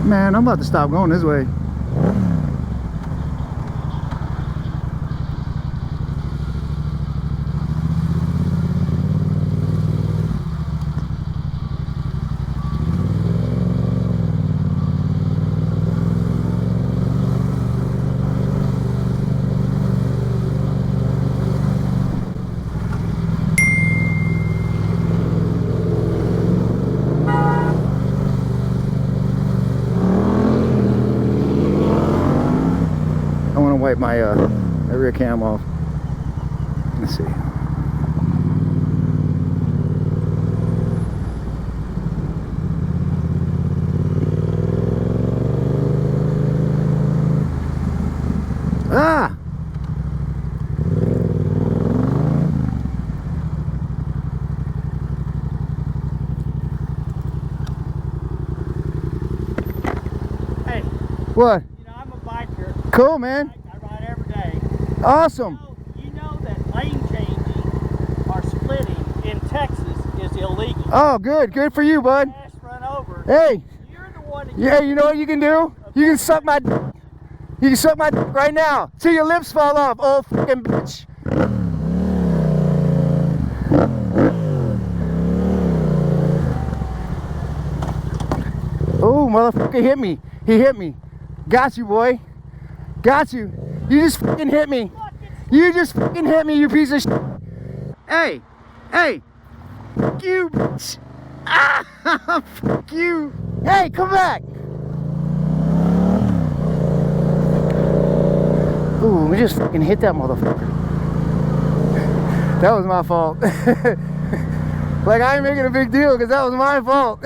Man, I'm about to stop going this way. I want to wipe my rear cam off. Let's see. Ah! Hey. What? You know, I'm a biker. Cool, man. I ride every day. Awesome. You know that lane changing or splitting in Texas is illegal. Oh, good. Good for you, bud. Fast run over. Hey. You're the one that Yeah, you know what you can do? You can suck my dick. You can suck my dick right now till your lips fall off, old fucking bitch. Oh, motherfucker hit me. He hit me. Got you, boy. Got you. You just fucking hit me. You just fucking hit me, you piece of shit. Hey. Hey. Fuck you, bitch. Ah, fuck you. Hey, come back. Ooh, we just fucking hit that motherfucker. That was my fault. Like, I ain't making a big deal because that was my fault.